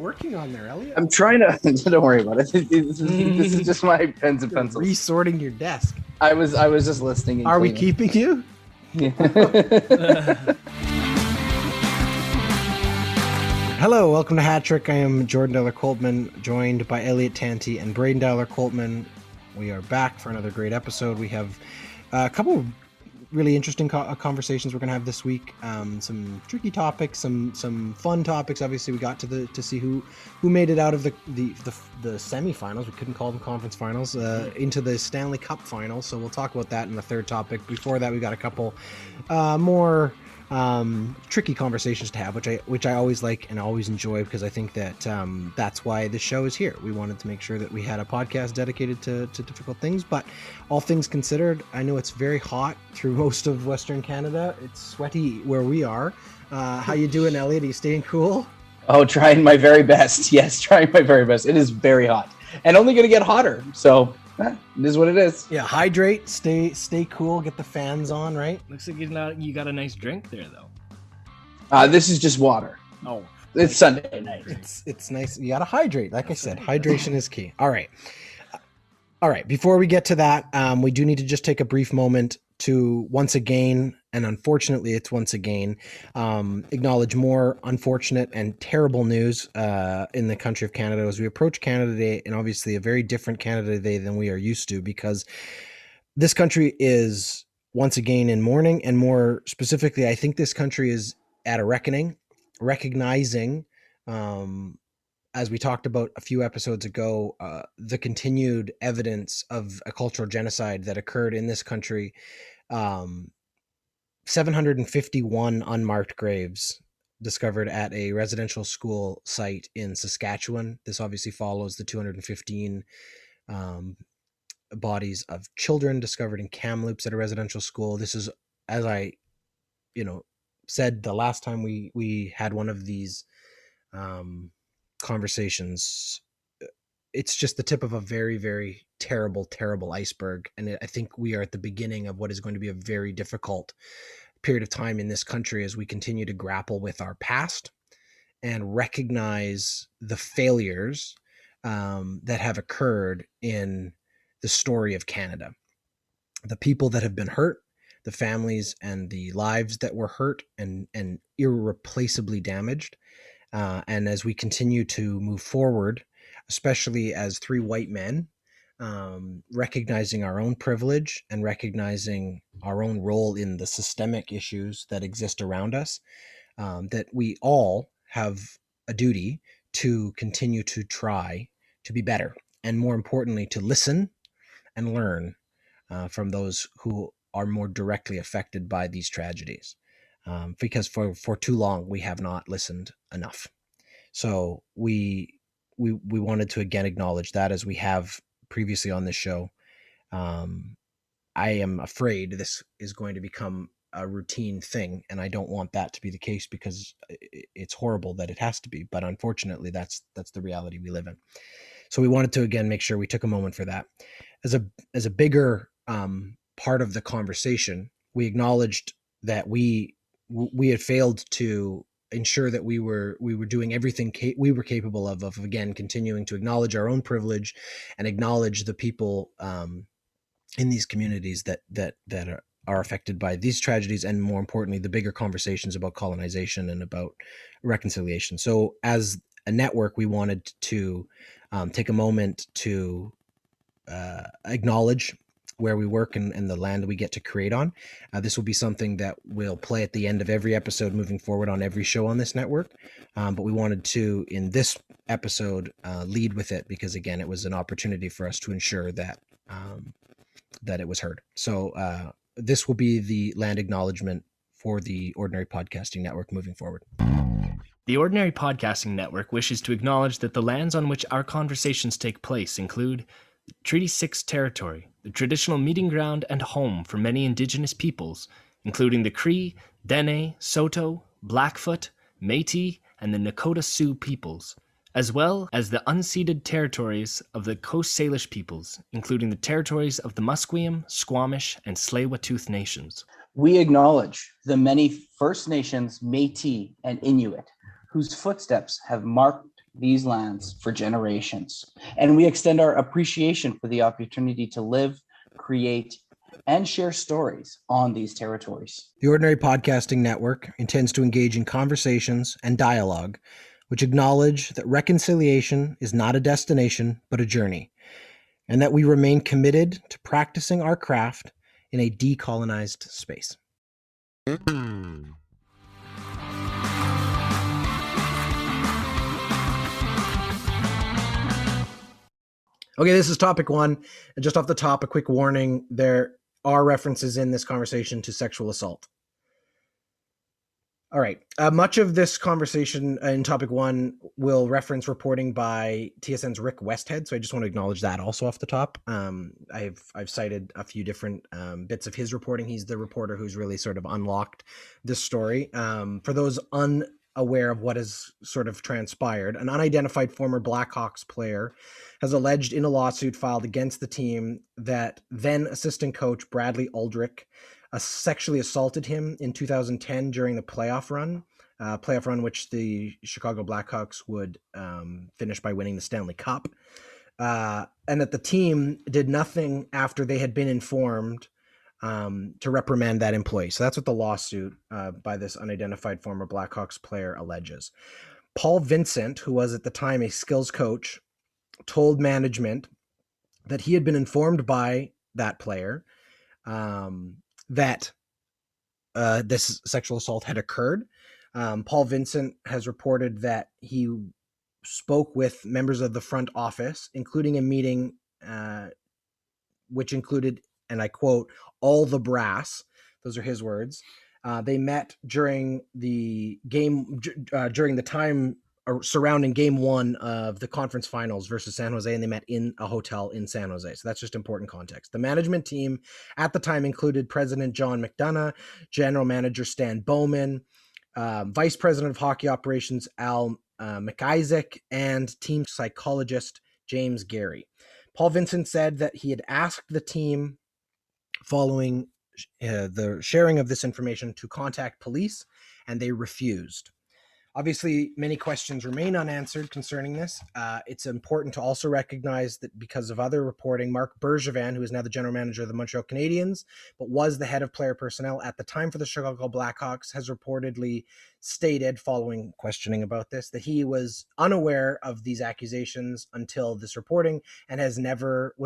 working on there, Elliott? I'm trying to. Don't worry about it. This is just my pens and You're pencils. resorting your desk. I was just listening. And Are we cleaning. keeping you? Yeah. Hello, welcome to Hat Trick. I am Jordan Deller-Coltman, joined by Elliott Tanti and Braden Deller-Coltman. We are back for another great episode. We have a couple of really interesting conversations we're going to have this week. Some tricky topics, some fun topics. Obviously, we got to see who made it out of the semifinals. We couldn't call them conference finals into the Stanley Cup finals. So we'll talk about that in the third topic. Before that, we got a couple more tricky conversations to have, which I always like and always enjoy, because I think that that's why this show is here. We wanted to make sure that we had a podcast dedicated to difficult things, but all things considered, I know it's very hot through most of Western Canada. It's sweaty where we are. How you doing, Elliott? Are you staying cool? Oh, trying my very best. Yes, trying my very best. It is very hot and only going to get hotter. So it is what it is. Yeah, hydrate, stay cool, get the fans on, right? Looks like you got a nice drink there, though. This is just water. Oh, it's Sunday night. It's nice. You gotta hydrate. Like I said, hydration is key. All right. Before we get to that, we do need to just take a brief moment to once again, and unfortunately it's once again, acknowledge more unfortunate and terrible news in the country of Canada as we approach Canada Day, and obviously a very different Canada Day than we are used to, because this country is once again in mourning, and more specifically, I think this country is at a reckoning, recognizing, as we talked about a few episodes ago, the continued evidence of a cultural genocide that occurred in this country. 751 unmarked graves discovered at a residential school site in Saskatchewan. This obviously follows the 215 bodies of children discovered in Kamloops at a residential school. This is, as I, said the last time we had one of these conversations, it's just the tip of a very, very terrible iceberg, and I think we are at the beginning of what is going to be a very difficult period of time in this country as we continue to grapple with our past and recognize the failures that have occurred in the story of Canada, the people that have been hurt, the families and the lives that were hurt and irreplaceably damaged. And as we continue to move forward, especially as three white men, recognizing our own privilege and recognizing our own role in the systemic issues that exist around us, that we all have a duty to continue to try to be better, and more importantly, to listen and learn from those who are more directly affected by these tragedies, because for too long we have not listened enough. So we wanted to again acknowledge that, as we have previously on this show. I am afraid this is going to become a routine thing, and I don't want that to be the case, because it's horrible that it has to be, but unfortunately that's the reality we live in. So we wanted to again make sure we took a moment for that. As a bigger part of the conversation, we acknowledged that we had failed to ensure that we were doing everything we were capable of again continuing to acknowledge our own privilege and acknowledge the people in these communities that are affected by these tragedies, and more importantly, the bigger conversations about colonization and about reconciliation. So as a network, we wanted to take a moment to acknowledge where we work and the land we get to create on. This will be something that we'll play at the end of every episode moving forward on every show on this network. But we wanted to, in this episode, lead with it, because again, it was an opportunity for us to ensure that it was heard. So this will be the land acknowledgement for the Ordinary Podcasting Network moving forward. The Ordinary Podcasting Network wishes to acknowledge that the lands on which our conversations take place include Treaty 6 territory, the traditional meeting ground and home for many Indigenous peoples, including the Cree, Dene, Saulteaux, Blackfoot, Métis, and the Nakota Sioux peoples, as well as the unceded territories of the Coast Salish peoples, including the territories of the Musqueam, Squamish, and Tsleil-Waututh nations. We acknowledge the many First Nations, Métis, and Inuit whose footsteps have marked these lands for generations, and we extend our appreciation for the opportunity to live, create, and share stories on these territories. The Ordinary Podcasting Network intends to engage in conversations and dialogue which acknowledge that reconciliation is not a destination, but a journey, and that we remain committed to practicing our craft in a decolonized space. Okay, this is topic one. And just off the top, a quick warning, there are references in this conversation to sexual assault. All right. Much of this conversation in topic one will reference reporting by TSN's Rick Westhead, so I just want to acknowledge that also off the top. I've cited a few different bits of his reporting. He's the reporter who's really sort of unlocked this story. For those unaware of what has sort of transpired, an unidentified former Blackhawks player has alleged in a lawsuit filed against the team that then assistant coach Bradley Aldrich sexually assaulted him in 2010 during the playoff run which the Chicago Blackhawks would finish by winning the Stanley Cup. And that the team did nothing after they had been informed to reprimand that employee. So that's what the lawsuit by this unidentified former Blackhawks player alleges. Paul Vincent, who was at the time a skills coach, told management that he had been informed by that player that this sexual assault had occurred. Paul Vincent has reported that he spoke with members of the front office, including a meeting which included, and I quote, all the brass. Those are his words. They met during the game, during the time surrounding game one of the conference finals versus San Jose, and they met in a hotel in San Jose. So that's just important context. The management team at the time included President John McDonough, General Manager Stan Bowman, Vice President of Hockey Operations Al McIsaac, and team psychologist James Gary. Paul Vincent said that he had asked the team following the sharing of this information to contact police, and they refused. Obviously, many questions remain unanswered concerning this. It's important to also recognize that because of other reporting, Mark Bergevin, who is now the general manager of the Montreal Canadiens, but was the head of player personnel at the time for the Chicago Blackhawks, has reportedly stated, following questioning about this, that he was unaware of these accusations until this reporting and was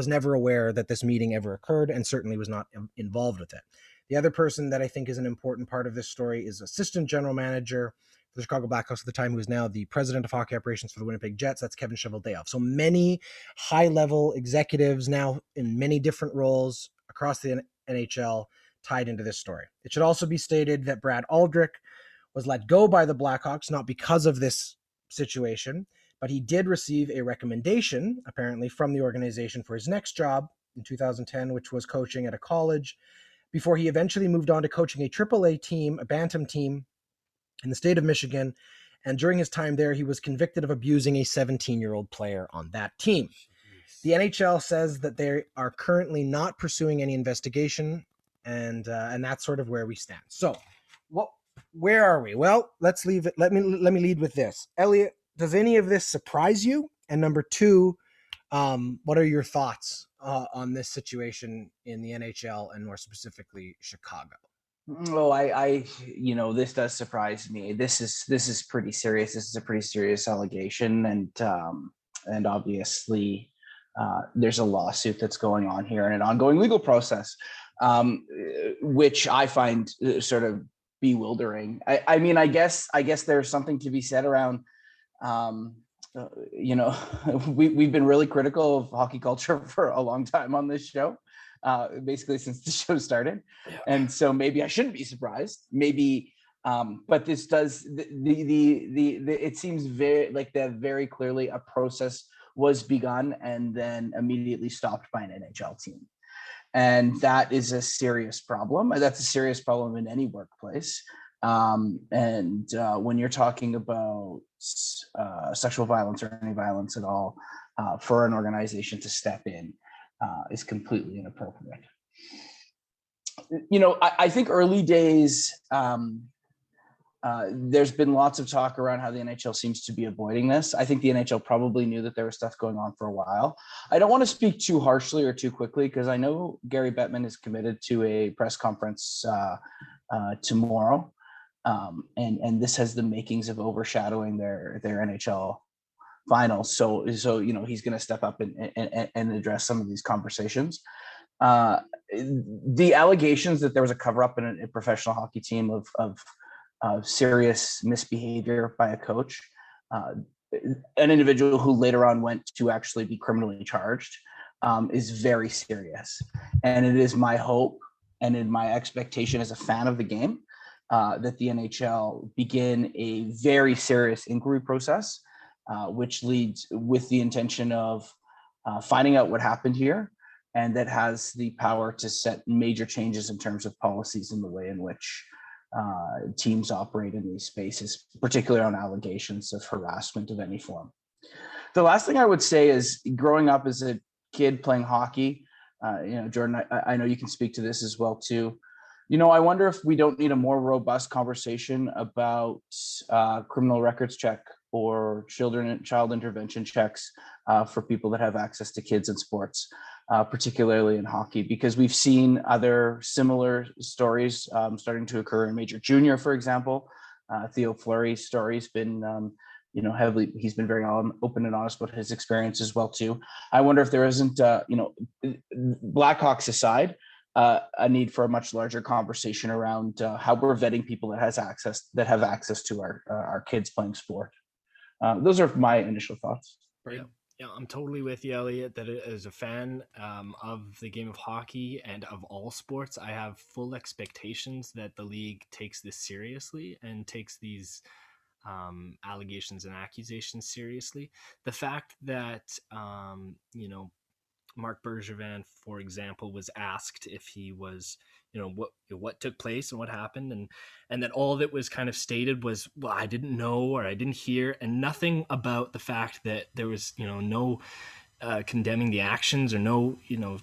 never aware that this meeting ever occurred, and certainly was not involved with it. The other person that I think is an important part of this story is assistant general manager the Chicago Blackhawks at the time, who is now the president of hockey operations for the Winnipeg Jets. That's Kevin Cheveldayoff. So many high-level executives now in many different roles across the NHL tied into this story. It should also be stated that Brad Aldrich was let go by the Blackhawks, not because of this situation, but he did receive a recommendation, apparently, from the organization for his next job in 2010, which was coaching at a college, before he eventually moved on to coaching a AAA team, a Bantam team, in the state of Michigan, and during his time there, he was convicted of abusing a 17-year-old player on that team. The NHL says that they are currently not pursuing any investigation, and that's sort of where we stand. So, where are we? Well, let's leave it. Let me lead with this. Elliott, does any of this surprise you? And number two, what are your thoughts on this situation in the NHL and more specifically Chicago? Oh, this does surprise me. This is pretty serious. This is a pretty serious allegation, and obviously, there's a lawsuit that's going on here and an ongoing legal process, which I find sort of bewildering. I guess there's something to be said around. We've been really critical of hockey culture for a long time on this show. Basically since the show started. Yeah. And so maybe I shouldn't be surprised, but this does, it seems very clearly a process was begun and then immediately stopped by an NHL team. And that is a serious problem. That's a serious problem in any workplace. When you're talking about sexual violence or any violence at all, for an organization to step in, is completely inappropriate. I think early days, There's been lots of talk around how the NHL seems to be avoiding this. I think the NHL probably knew that there was stuff going on for a while. I don't want to speak too harshly or too quickly, because I know Gary Bettman is committed to a press conference tomorrow. And this has the makings of overshadowing their NHL finals. So you know, he's going to step up and address some of these conversations. The allegations that there was a cover up in a professional hockey team of serious misbehavior by a coach, an individual who later on went to actually be criminally charged, is very serious. And it is my hope and in my expectation as a fan of the game that the NHL begin a very serious inquiry process, which leads with the intention of finding out what happened here, and that has the power to set major changes in terms of policies and the way in which teams operate in these spaces, particularly on allegations of harassment of any form. The last thing I would say is, growing up as a kid playing hockey, you know, Jordan, I know you can speak to this as well too. You know, I wonder if we don't need a more robust conversation about criminal records check or child intervention checks for people that have access to kids in sports, particularly in hockey, because we've seen other similar stories starting to occur in Major Junior, for example. Theo Fleury's story's been, you know, he's been very open and honest about his experience as well too. I wonder if there isn't, you know, Blackhawks aside, a need for a much larger conversation around how we're vetting people that have access to our kids playing sport. Those are my initial thoughts. Yeah. Yeah, I'm totally with you, Elliott, that as a fan of the game of hockey and of all sports, I have full expectations that the league takes this seriously and takes these allegations and accusations seriously. The fact that, you know, Mark Bergevin, for example, was asked if he was, you know, what took place and what happened, and that all that was kind of stated was, well, I didn't know or I didn't hear, and nothing about the fact that there was, you know, no condemning the actions or no, you know,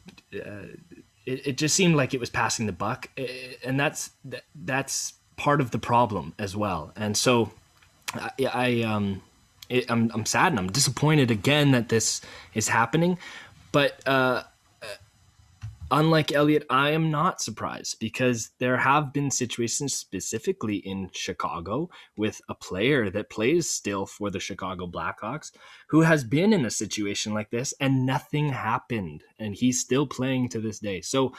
it just seemed like it was passing the buck, and that's part of the problem as well. And so I'm sad and I'm disappointed again that this is happening. But unlike Elliott, I am not surprised, because there have been situations specifically in Chicago with a player that plays still for the Chicago Blackhawks who has been in a situation like this and nothing happened, and he's still playing to this day. So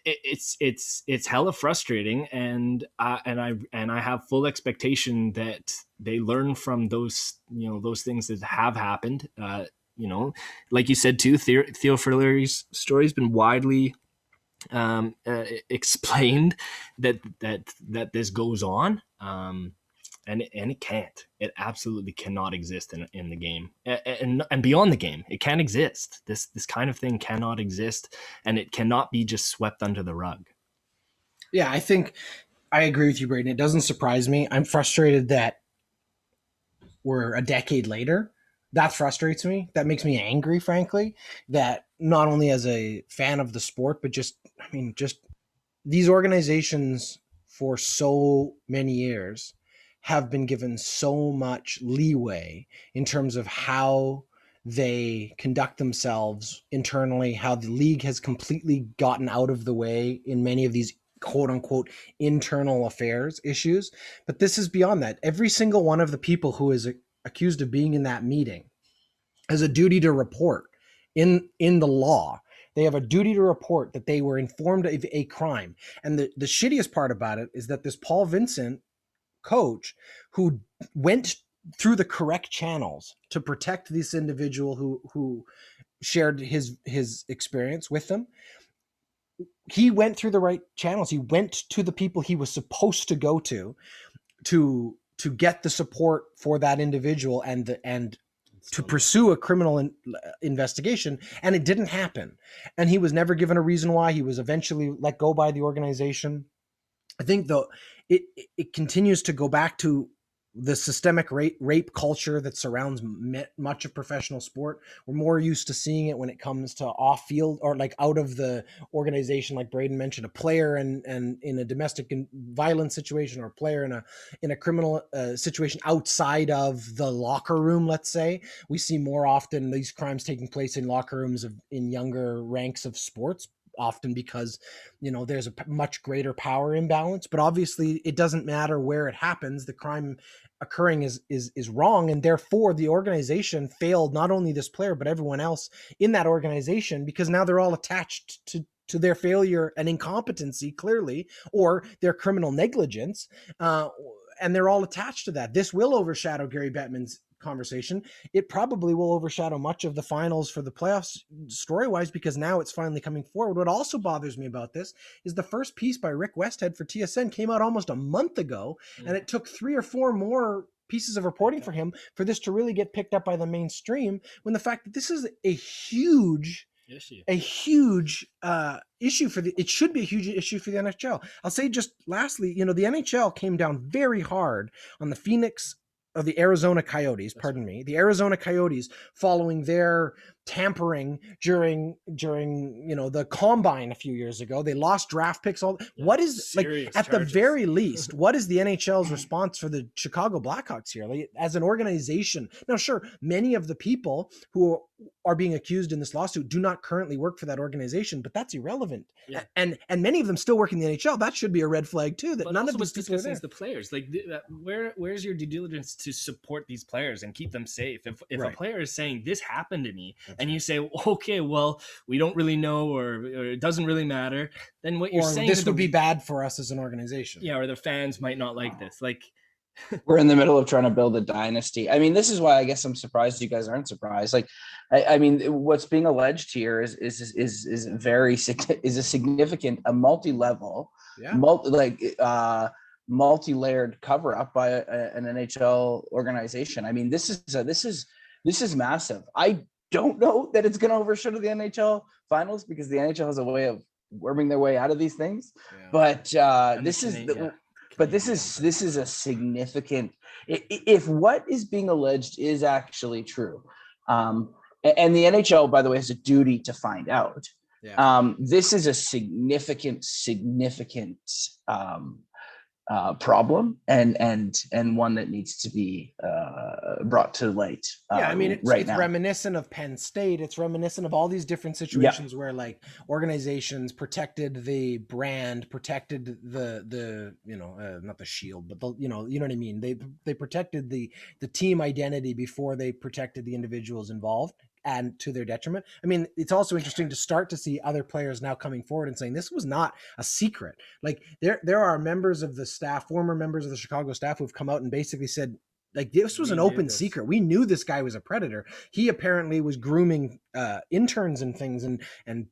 it's hella frustrating, and I have full expectation that they learn from those, you know, those things that have happened. You know, like you said too, Theo Fleury's story has been widely explained that this goes on, and it absolutely cannot exist in the game, and beyond the game. It can't exist. This kind of thing cannot exist, and it cannot be just swept under the rug. Yeah, I think I agree with you, Braden. It doesn't surprise me. I'm frustrated that we're a decade later. That frustrates me. That makes me angry, frankly, that not only as a fan of the sport, but just these organizations for so many years have been given so much leeway in terms of how they conduct themselves internally, how the league has completely gotten out of the way in many of these quote unquote internal affairs issues. But this is beyond that. Every single one of the people who is accused of being in that meeting has a duty to report in the law. They have a duty to report that they were informed of a crime. And the shittiest part about it is that this Paul Vincent coach, who went through the correct channels to protect this individual who shared his experience with them, he went through the right channels. He went to the people he was supposed to go to get the support for that individual and to pursue a criminal investigation, and it didn't happen. And he was never given a reason why. He was eventually let go by the organization. I think though it continues to go back to the systemic rape culture that surrounds much of professional sport. We're more used to seeing it when it comes to off field or like out of the organization, like Braden mentioned, a player and in a domestic violence situation, or a player in a criminal situation outside of the locker room. Let's say we see more often these crimes taking place in locker rooms in younger ranks of sports, often because, you know, there's a much greater power imbalance. But obviously it doesn't matter where it happens, the crime occurring is wrong, and therefore the organization failed not only this player but everyone else in that organization, because now they're all attached to their failure and incompetency, clearly, or their criminal negligence, and they're all attached to that. This will overshadow Gary Bettman's conversation. It probably will overshadow much of the finals for the playoffs story-wise, because now it's finally coming forward. What also bothers me about this is the first piece by Rick Westhead for TSN came out almost a month ago, and it took 3 or 4 more pieces of reporting for him for this to really get picked up by the mainstream, when the fact that this is a huge issue for it should be a huge issue for the NHL. I'll say just lastly, you know, the NHL came down very hard on the Arizona Coyotes, the Arizona Coyotes, following their tampering during you know, the combine a few years ago. They lost draft picks. What is, like, at the very least, what is the NHL's response for the Chicago Blackhawks here? Like, as an organization, now sure, many of the people who are being accused in this lawsuit do not currently work for that organization, but that's irrelevant. Yeah. And many of them still work in the NHL. That should be a red flag too, that none of these people are there. The players, like, where's your due diligence to support these players and keep them safe? If a player is saying this happened to me, and you say, okay, well, we don't really know, or it doesn't really matter, then what you're saying, this would be bad for us as an organization. Yeah, or the fans might not like this. Like, we're in the middle of trying to build a dynasty. I mean, this is why I guess I'm surprised you guys aren't surprised. Like, I mean, what's being alleged here is a significant, a multi-level, multi-layered cover up by an NHL organization. I mean, this is massive. I don't know that it's going to overshadow the NHL finals, because the NHL has a way of worming their way out of these things. Yeah. But this is a significant, if what is being alleged is actually true, and the NHL, by the way, has a duty to find out. Yeah. This is a significant problem, and one that needs to be brought to light. I mean, it's reminiscent of Penn State. It's reminiscent of all these different situations where, like, organizations protected the brand, protected the you know, not the shield, but the, you know what I mean. They protected the team identity before they protected the individuals involved, and to their detriment. I mean, it's also interesting to start to see other players now coming forward and saying this was not a secret. Like, there are members of the staff, former members of the Chicago staff, who've come out and basically said, like, this was an open secret. We knew this guy was a predator. He apparently was grooming interns and things, and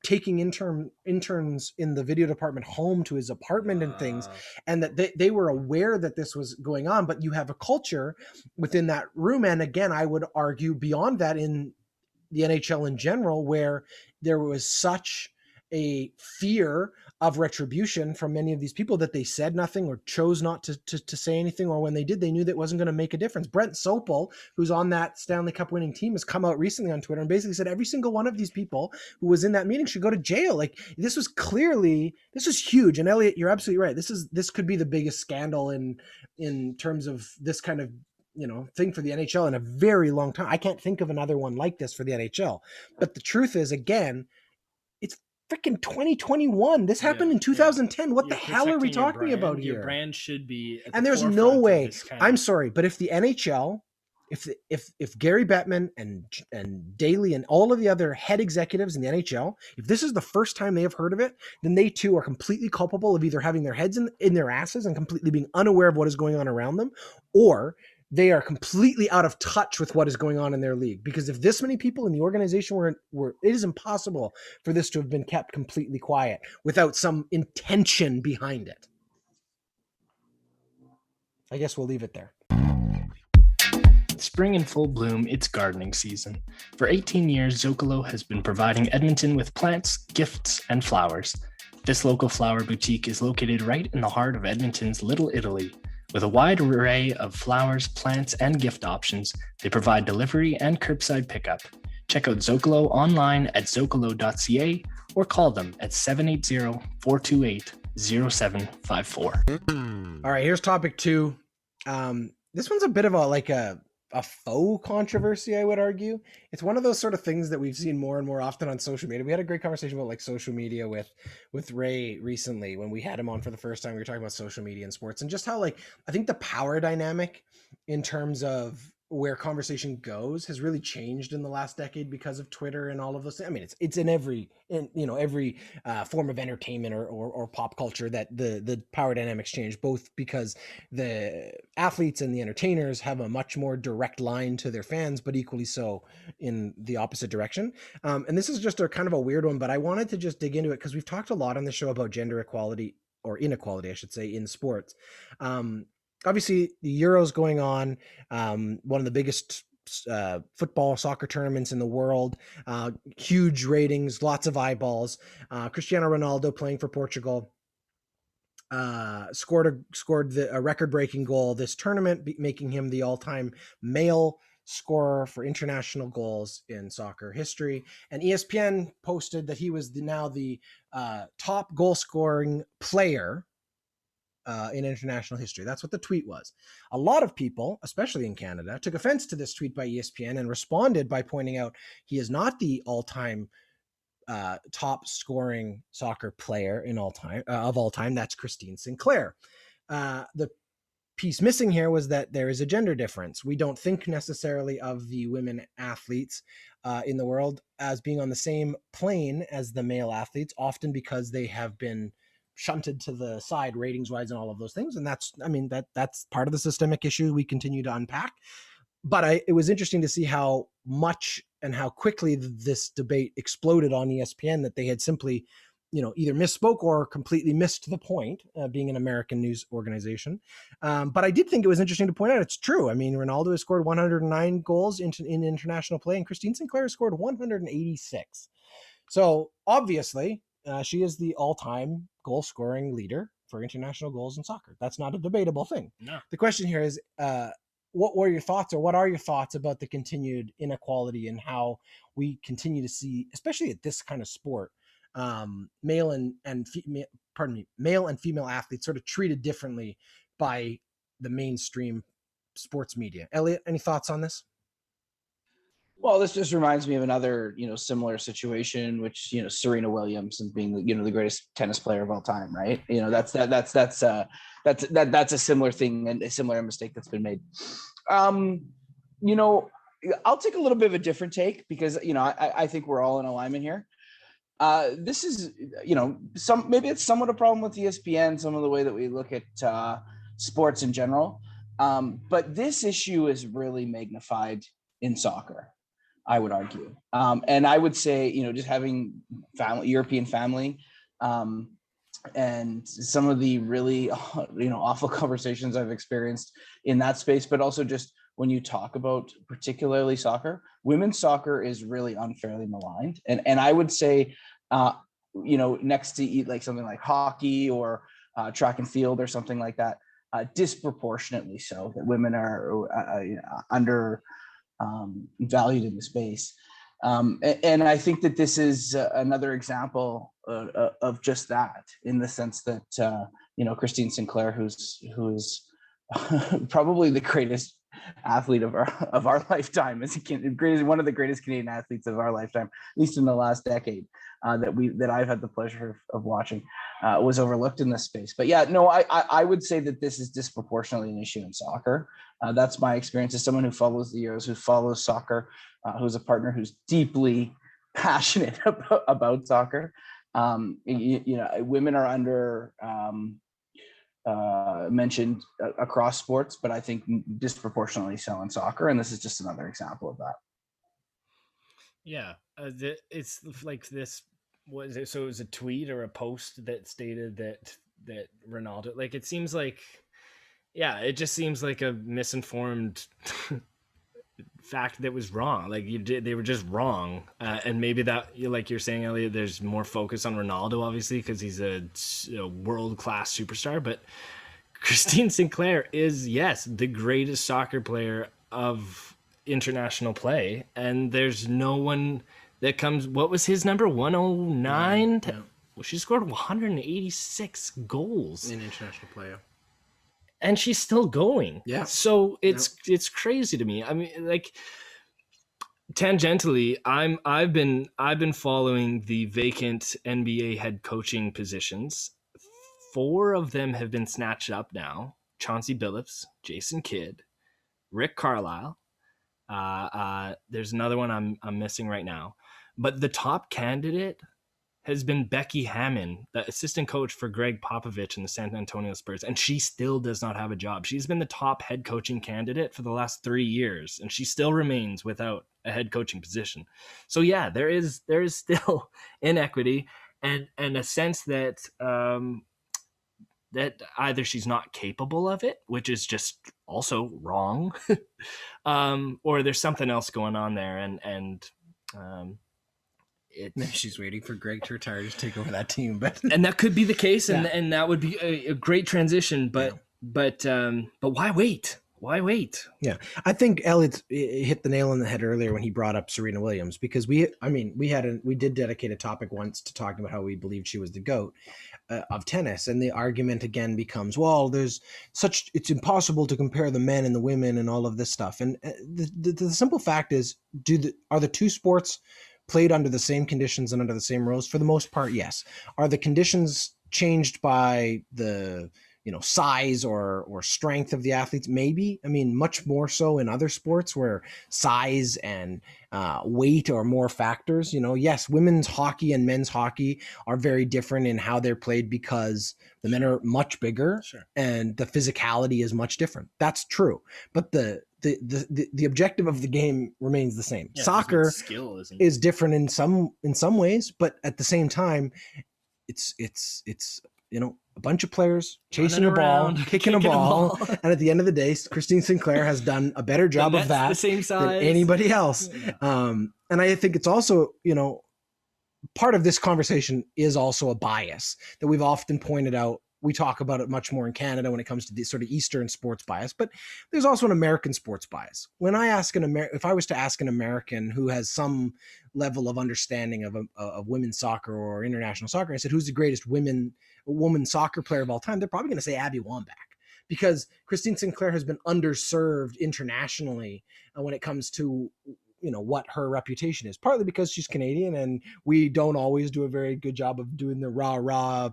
taking interns in the video department home to his apartment and things, and that they were aware that this was going on. But you have a culture within that room, and again, I would argue beyond that, in the NHL in general, where there was such a fear of retribution from many of these people that they said nothing or chose not to say anything, or when they did, they knew that wasn't going to make a difference. Brent Sopel, who's on that Stanley Cup winning team, has come out recently on Twitter and basically said every single one of these people who was in that meeting should go to jail. Like, this was huge. And Elliott, you're absolutely right. This could be the biggest scandal in terms of this kind of, you know, thing for the NHL in a very long time. I can't think of another one like this for the NHL. But the truth is, again, it's freaking 2021. This happened in 2010. What the hell are we talking about here? Your brand should be at and there's no way. I'm sorry, but if the NHL, if Gary Bettman and Daly and all of the other head executives in the NHL, if this is the first time they have heard of it, then they too are completely culpable of either having their heads in their asses and completely being unaware of what is going on around them, or they are completely out of touch with what is going on in their league. Because if this many people in the organization were, it is impossible for this to have been kept completely quiet without some intention behind it. I guess we'll leave it there. Spring in full bloom, it's gardening season. For 18 years, Zocalo has been providing Edmonton with plants, gifts, and flowers. This local flower boutique is located right in the heart of Edmonton's Little Italy. With a wide array of flowers, plants, and gift options, they provide delivery and curbside pickup. Check out Zocalo online at zocalo.ca or call them at 780-428-0754. All right, here's topic 2. This one's a bit of a faux controversy, I would argue. It's one of those sort of things that we've seen more and more often on social media. We had a great conversation about social media with Ray recently when we had him on for the first time. We were talking about social media and sports and just how I think the power dynamic in terms of where conversation goes has really changed in the last decade because of Twitter and all of those things. I mean, it's in every form of entertainment or pop culture that the power dynamics change, both because the athletes and the entertainers have a much more direct line to their fans, but equally so in the opposite direction. And this is just a kind of a weird one, but I wanted to just dig into it because we've talked a lot on the show about gender equality, or inequality, I should say, in sports. Obviously, the Euros going on, one of the biggest football, soccer tournaments in the world, huge ratings, lots of eyeballs. Cristiano Ronaldo, playing for Portugal, scored a record-breaking goal this tournament, making him the all-time male scorer for international goals in soccer history. And ESPN posted that he was now the top goal-scoring player in international history. That's what the tweet was. A lot of people, especially in Canada, took offense to this tweet by ESPN and responded by pointing out he is not the all-time top scoring soccer player of all time. That's Christine Sinclair. The piece missing here was that there is a gender difference. We don't think necessarily of the women athletes in the world as being on the same plane as the male athletes, often because they have been shunted to the side ratings wise and all of those things. And that's part of the systemic issue we continue to unpack. But it was interesting to see how much and how quickly this debate exploded on ESPN, that they had simply, either misspoke or completely missed the point, being an American news organization. But I did think it was interesting to point out it's true. I mean, Ronaldo has scored 109 goals in international play, and Christine Sinclair has scored 186. So obviously, she is the all-time goal-scoring leader for international goals in soccer. That's not a debatable thing. No. The question here is, what were your thoughts, or what are your thoughts about the continued inequality and how we continue to see, especially at this kind of sport, male and female athletes sort of treated differently by the mainstream sports media? Elliott, any thoughts on this? Well, this just reminds me of another, similar situation, which, Serena Williams and being, the greatest tennis player of all time, right? That's a similar thing and a similar mistake that's been made. I'll take a little bit of a different take because, I think we're all in alignment here. This is, maybe it's somewhat a problem with ESPN, some of the way that we look at sports in general. But this issue is really magnified in soccer, I would argue. And I would say, just having European family, and some of the really, awful conversations I've experienced in that space, but also just when you talk about particularly soccer, women's soccer is really unfairly maligned. And I would say, next to like something like hockey or track and field or something like that, disproportionately so, that women are under valued in the space. And I think that this is another example of just that, in the sense that, Christine Sinclair, who's probably the greatest athlete of our lifetime, one of the greatest Canadian athletes of our lifetime, at least in the last decade, that I've had the pleasure of watching, was overlooked in this space. But yeah, no, I would say that this is disproportionately an issue in soccer. That's my experience as someone who follows the Euros, who follows soccer, who's a partner who's deeply passionate about soccer. Women are under mentioned across sports, but I think disproportionately so in soccer, and this is just another example of that. Yeah, it's like this. Was it? So it was a tweet or a post that stated that Ronaldo. Like, it seems like, yeah, it just seems like a misinformed fact that was wrong. Like, they were just wrong, and maybe that, like you're saying, Elliot, there's more focus on Ronaldo, obviously, because he's a world-class superstar, but Christine Sinclair is, yes, the greatest soccer player of international play, and there's no one that comes. What was his number? 109. Yeah. Well, she scored 186 goals In international play. and she's still going. Yeah. So it's crazy to me. I mean, like, tangentially, I've been following the vacant NBA head coaching positions. 4 of them have been snatched up now. Chauncey Billups, Jason Kidd, Rick Carlisle. There's another one I'm missing right now. But the top candidate has been Becky Hammon, the assistant coach for Greg Popovich in the San Antonio Spurs, and she still does not have a job. She's been the top head coaching candidate for the last 3 years, and she still remains without a head coaching position. So yeah, there is still inequity and a sense that that either she's not capable of it, which is just also wrong, or there's something else going on there, and Maybe she's waiting for Greg to retire to take over that team, but and that could be the case, and that would be a great transition. But why wait? Why wait? Yeah, I think Elliott hit the nail on the head earlier when he brought up Serena Williams, because we did dedicate a topic once to talking about how we believed she was the GOAT of tennis, and the argument again becomes, well, it's impossible to compare the men and the women and all of this stuff, and the simple fact is, are the two sports played under the same conditions and under the same rules? For the most part, yes. Are the conditions changed by the size or strength of the athletes? Maybe. I mean, much more so in other sports where size and weight are more factors. Yes, women's hockey and men's hockey are very different in how they're played because the men are much bigger, Sure. and the physicality is much different. That's true. But the objective of the game remains the same. Yeah, Soccer skill is different in some ways, but at the same time, it's a bunch of players chasing a ball, kicking a ball, and at the end of the day, Christine Sinclair has done a better job of that the same size than anybody else. Yeah. And I think it's also, part of this conversation is also a bias that we've often pointed out. We talk about it much more in Canada when it comes to the sort of Eastern sports bias, but there's also an American sports bias. When I ask if I was to ask an American who has some level of understanding of women's soccer or international soccer, I said, who's the greatest woman soccer player of all time? They're probably going to say Abby Wambach, because Christine Sinclair has been underserved internationally when it comes to what her reputation is, partly because she's Canadian and we don't always do a very good job of doing the rah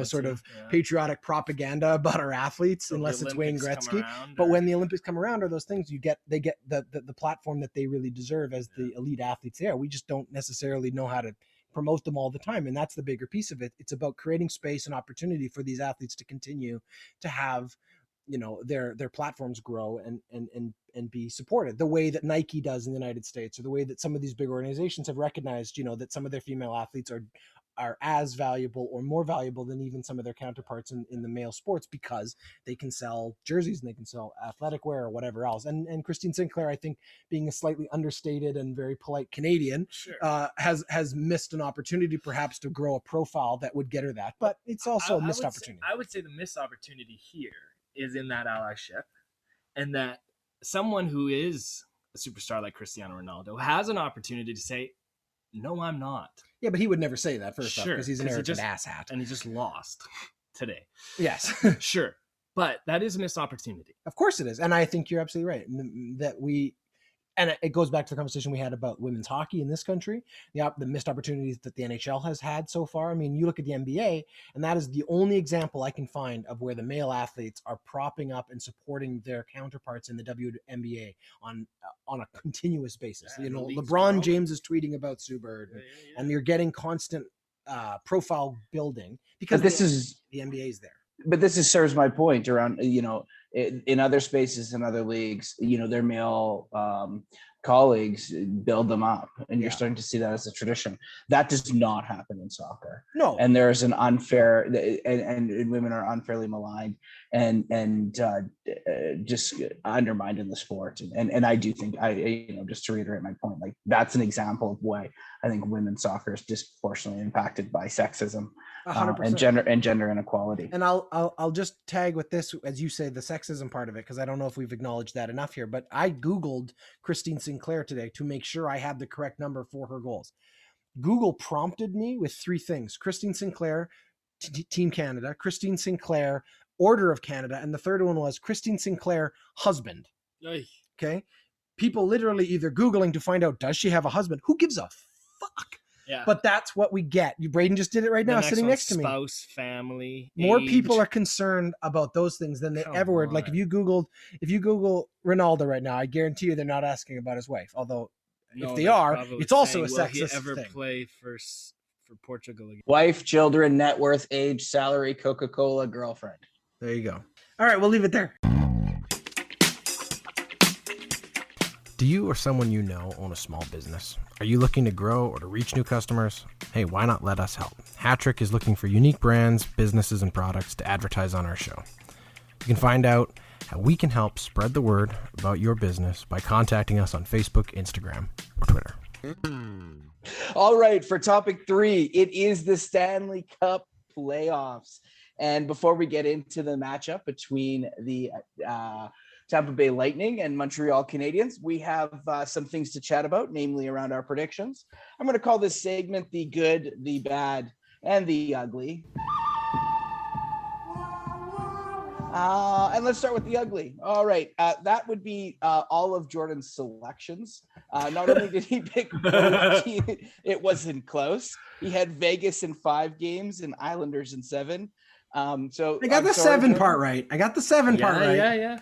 sort of patriotic propaganda about our athletes, so unless it's Wayne Gretzky. But when the Olympics come around, or those things, they get the platform that they really deserve as the elite athletes there. We just don't necessarily know how to promote them all the time, and that's the bigger piece of it. It's about creating space and opportunity for these athletes to continue to have their platforms grow and be supported the way that Nike does in the United States, or the way that some of these big organizations have recognized that some of their female athletes are as valuable or more valuable than even some of their counterparts in the male sports, because they can sell jerseys and they can sell athletic wear or whatever else. And Christine Sinclair, I think, being a slightly understated and very polite Canadian, Sure. has missed an opportunity perhaps to grow a profile that would get her that, but it's also a missed opportunity. I would say the missed opportunity here is in that allyship, and that someone who is a superstar like Cristiano Ronaldo has an opportunity to say, no, I'm not. Yeah, but he would never say that, first off, because he's an arrogant asshat. And he just lost today. Yes. Sure. But that is a missed opportunity. Of course it is. And I think you're absolutely right. And it goes back to the conversation we had about women's hockey in this country, the missed opportunities that the NHL has had so far. I mean, you look at the NBA, and that is the only example I can find of where the male athletes are propping up and supporting their counterparts in the WNBA on a continuous basis. LeBron James is tweeting about Sue Bird, and you're getting constant profile building because the NBA is there. But this serves my point around, in other spaces and other leagues, their male colleagues build them up, and you're starting to see that as a tradition. That does not happen in soccer. No. And there's an unfair, and women are unfairly maligned and just undermined in the sport. And I do think, just to reiterate my point, like, that's an example of why I think women's soccer is disproportionately impacted by sexism. and 100%. gender inequality. And I'll just tag with this, as you say, the sexism part of it, because I don't know if we've acknowledged that enough here. But I Googled Christine Sinclair today to make sure I had the correct number for her goals. Google prompted me with three things: Christine Sinclair, Team Canada; Christine Sinclair, Order of Canada; and the third one was Christine Sinclair, husband. Oy. Okay. People literally either Googling to find out, does she have a husband? Who gives a fuck? Yeah. But that's what we get. Braden just did it right now, sitting next to me. Spouse, family, more age. people are concerned about those things than they ever were. Like if you Google Ronaldo right now, I guarantee you they're not asking about his wife. Although if they are, it's also a sexist thing. Will he ever play for Portugal again? Wife, children, net worth, age, salary, Coca-Cola, girlfriend. There you go. All right, we'll leave it there. Do you or someone you know own a small business? Are you looking to grow or to reach new customers? Hey, why not let us help? Hattrick is looking for unique brands, businesses, and products to advertise on our show. You can find out how we can help spread the word about your business by contacting us on Facebook, Instagram, or Twitter. All right, for topic 3, it is the Stanley Cup playoffs. And before we get into the matchup between the Tampa Bay Lightning and Montreal Canadiens, we have some things to chat about, namely around our predictions. I'm going to call this segment the good, the bad, and the ugly. And let's start with the ugly. All right. That would be all of Jordan's selections. Not only did he pick it wasn't close. He had Vegas in 5 games and Islanders in 7. So I got the 7 part right. I got the 7 part right. Yeah.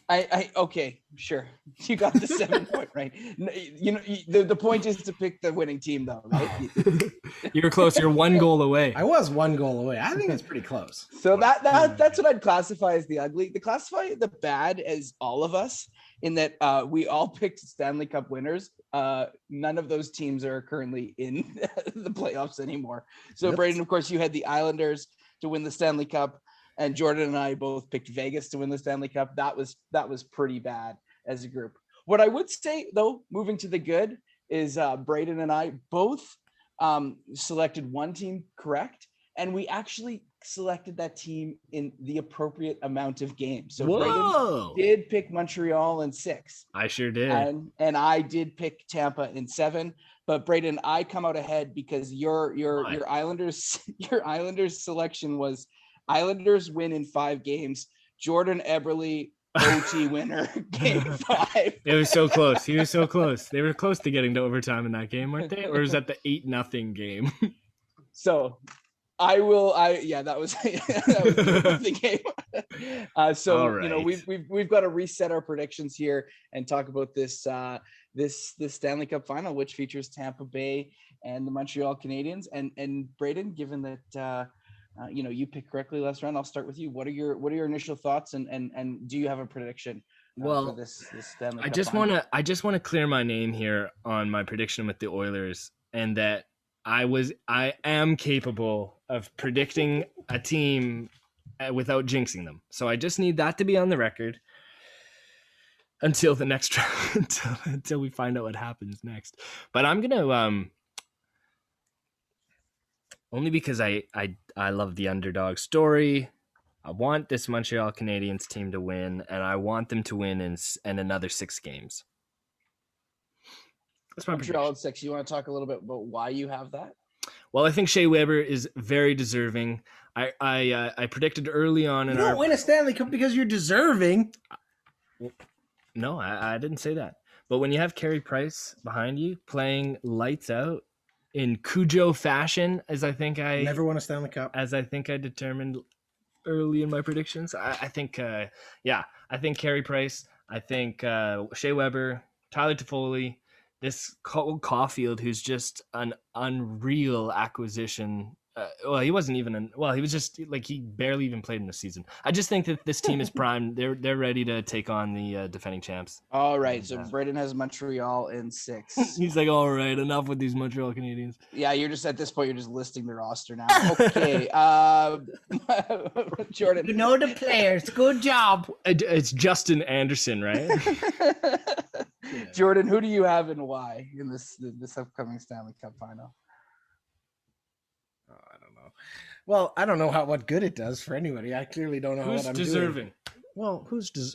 I okay, sure. You got the 7 point right. You know, the point is to pick the winning team, though, right? You're close. You're 1 goal away. I was 1 goal away. I think it's pretty close. So that's what I'd classify as the ugly. To classify the bad as all of us, in that we all picked Stanley Cup winners. None of those teams are currently in the playoffs anymore. So, yep. Braden, of course, you had the Islanders to win the Stanley Cup. And Jordan and I both picked Vegas to win the Stanley Cup. That was pretty bad as a group. What I would say, though, moving to the good, is Braden and I both selected one team correct, and we actually selected that team in the appropriate amount of games. So Braden did pick Montreal in 6. I sure did. And I did pick Tampa in 7. But Braden, I come out ahead because your Islanders selection was Islanders win in 5 games. Jordan Eberle OT winner, game 5. It was so close. He was so close. They were close to getting to overtime in that game, weren't they? Or was that the 8-0 game? So that was the game. So right. You know, we've got to reset our predictions here and talk about this Stanley Cup final, which features Tampa Bay and the Montreal Canadiens. And Braden, given that you picked correctly last round, I'll start with you. What are your initial thoughts, and do you have a prediction for this Stanley Cup? I just want to clear my name here on my prediction with the Oilers, and that I am capable of predicting a team without jinxing them. So I just need that to be on the record until the next round, until we find out what happens next. But I'm gonna only because I love the underdog story. I want this Montreal Canadiens team to win, and I want them to win in another 6 games. That's my Montreal in 6. You want to talk a little bit about why you have that? Well, I think Shea Weber is very deserving. I predicted early on in you don't win a Stanley Cup because you're deserving. No, I didn't say that. But when you have Carey Price behind you playing lights out in Cujo fashion, as I think I never won a Stanley Cup, as I think I determined early in my predictions, I think Carey Price, I think Shea Weber, Tyler Toffoli, this Cole Caulfield, who's just an unreal acquisition. He wasn't even he was just like, he barely even played in the season. I just think that this team is primed. They're ready to take on the defending champs. All right, so Braden has Montreal in 6. He's like, all right, enough with these Montreal Canadiens. Yeah, you're just at this point, you're just listing the roster now. Okay, Jordan. You know the players. Good job. It's Justin Anderson, right? Jordan, who do you have and why in this upcoming Stanley Cup final? I don't know. Well, I don't know what good it does for anybody. I clearly don't know Who's what I'm deserving? doing. Well,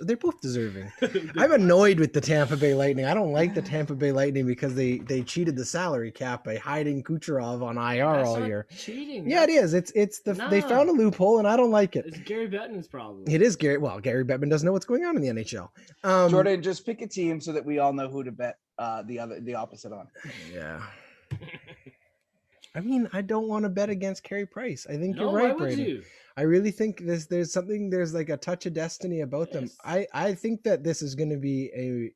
they're both deserving. I'm annoyed with the Tampa Bay Lightning. I don't like the Tampa Bay Lightning because they cheated the salary cap by hiding Kucherov on IR That's all not year. cheating. Yeah, it is. They found a loophole, and I don't like it. It's Gary Bettman's problem. It is Gary. Well, Gary Bettman doesn't know what's going on in the NHL. Jordan, just pick a team so that we all know who to bet the opposite on. Yeah. I mean, I don't want to bet against Carey Price. I think you're right, Brady. I really think there's like a touch of destiny about them. I think that this is going to be a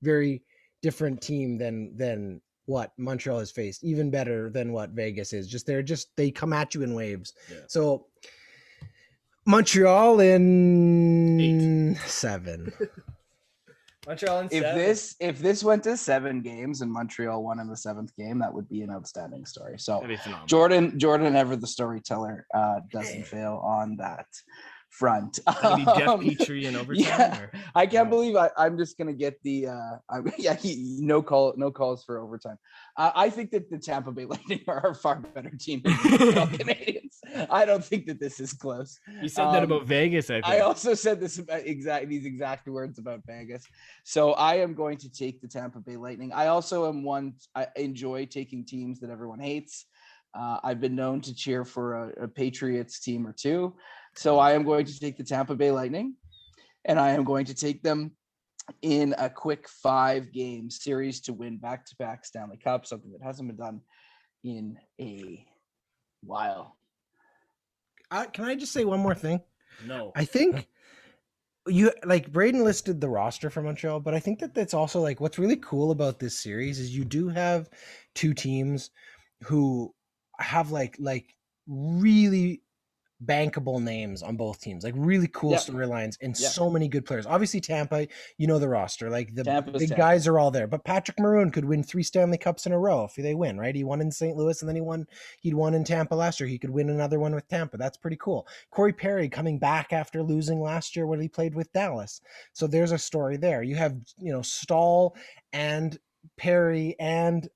very different team than what Montreal has faced, even better than what Vegas is. They come at you in waves. Yeah. So Montreal in 7. Montreal in 7. If this went to 7 games and Montreal won in the 7th game, that would be an outstanding story. So Jordan, ever the storyteller, doesn't fail on that front. Jeff Petrie in overtime. Yeah, I can't believe I'm just gonna get the no calls for overtime. I think that the Tampa Bay Lightning are a far better team than the Canadians. I don't think that this is close. You said that about Vegas. I think. I also said these exact words about Vegas. So I am going to take the Tampa Bay Lightning. I also I enjoy taking teams that everyone hates. I've been known to cheer for a Patriots team or two. So I am going to take the Tampa Bay Lightning, and I am going to take them in a quick 5-game series to win back-to-back Stanley Cup, something that hasn't been done in a while. Can I just say one more thing? No. I think Braden listed the roster for Montreal, but I think that's also like what's really cool about this series is you do have 2 teams who have like really bankable names on both teams, like really cool storylines and so many good players. Obviously Tampa, the roster, like the big guys are all there, but Patrick Maroon could win 3 Stanley Cups in a row if they win, right? He won in St. Louis and then he'd won in Tampa last year. He could win another one with Tampa. That's pretty cool. Corey Perry coming back after losing last year when he played with Dallas. So there's a story there. You have, Stahl and Perry and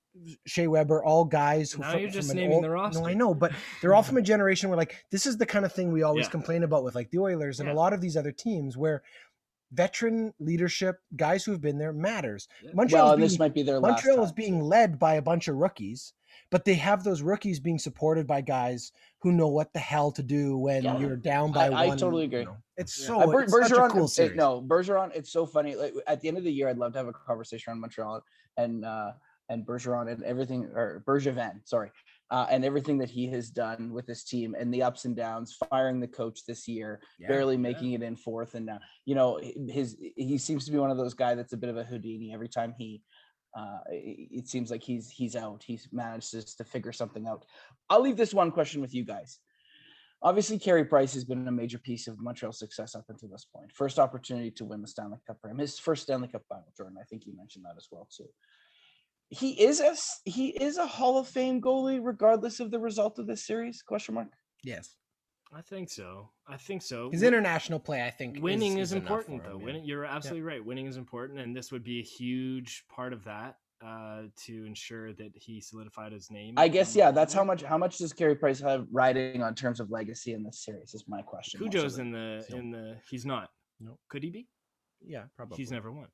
Shea Weber, all guys who. Now you're just naming the roster. No, I know, but they're all from a generation where like this is the kind of thing we always complain about with like the Oilers and a lot of these other teams where veteran leadership, guys who have been there matters. This might be their last Montreal is being led by a bunch of rookies, but they have those rookies being supported by guys who know what the hell to do when you're down by one. I totally agree. It's so it's such a cool series. Bergeron, it's so funny. Like at the end of the year, I'd love to have a conversation on Montreal and Bergeron and everything, or Bergevin, sorry, and everything that he has done with this team and the ups and downs, firing the coach this year, barely making it in 4th, and now he seems to be one of those guys that's a bit of a Houdini. Every time it seems like he's out, he's managed to figure something out. I'll leave this one question with you guys. Obviously, Carey Price has been a major piece of Montreal's success up until this point. First opportunity to win the Stanley Cup for him, his first Stanley Cup final. Jordan, I think you mentioned that as well too. He is a Hall of Fame goalie, regardless of the result of this series? ? Yes, I think so. His international play, I think, winning is important, though. Winning, you're absolutely right. Winning is important, and this would be a huge part of that to ensure that he solidified his name. I guess, that's how much does Carey Price have riding on terms of legacy in this series? Is my question. Cujo's in the. He's not. No, could he be? Yeah, probably. He's never won.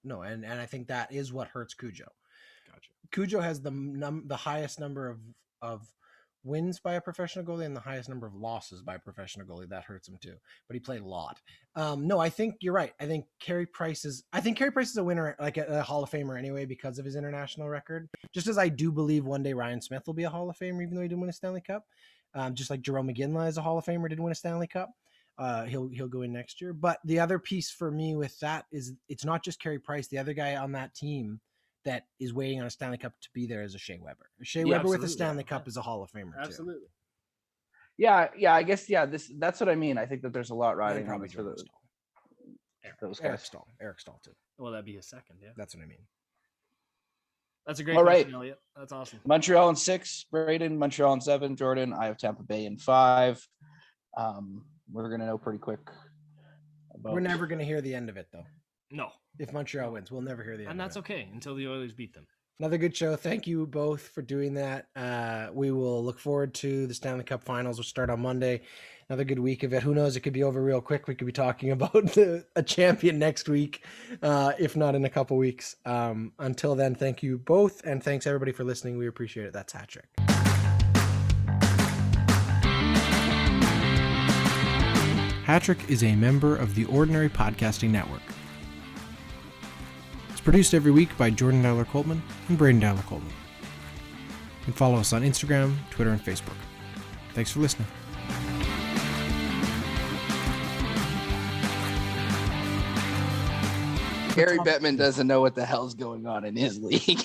No, and I think that is what hurts Cujo. Gotcha. Cujo has the highest number of wins by a professional goalie and the highest number of losses by a professional goalie. That hurts him too, but he played a lot. No, I think you're right. I think Carey Price is a winner, like a Hall of Famer anyway, because of his international record. Just as I do believe one day Ryan Smith will be a Hall of Famer, even though he didn't win a Stanley Cup. Just like Jarome Iginla is a Hall of Famer, didn't win a Stanley Cup. He'll go in next year. But the other piece for me with that is it's not just Carey Price. The other guy on that team that is waiting on a Stanley Cup to be there is a Shea Weber. Weber with a Stanley Cup is a Hall of Famer too. Absolutely. Yeah, I guess that's what I mean. I think that there's a lot riding on for those guys. Eric Stahl too. Well, that'd be a second, yeah. That's what I mean. That's a great question, Elliott. That's awesome. Montreal in 6, Braden. Montreal in 7, Jordan. I have Tampa Bay in 5. We're gonna know pretty quick. We're never gonna hear the end of it though. No. If Montreal wins, we'll never hear the end. And that's okay until the Oilers beat them. Another good show. Thank you both for doing that. We will look forward to the Stanley Cup Finals, which start on Monday. Another good week of it. Who knows? It could be over real quick. We could be talking about a champion next week, if not in a couple weeks. Until then, thank you both, and thanks everybody for listening. We appreciate it. That's Hat Trick. Hat Trick is a member of the Ordinary Podcasting Network. It's produced every week by Jordan Dowler-Coltman and Braden Dowler-Coltman. You can follow us on Instagram, Twitter, and Facebook. Thanks for listening. Gary Bettman doesn't know what the hell's going on in his league.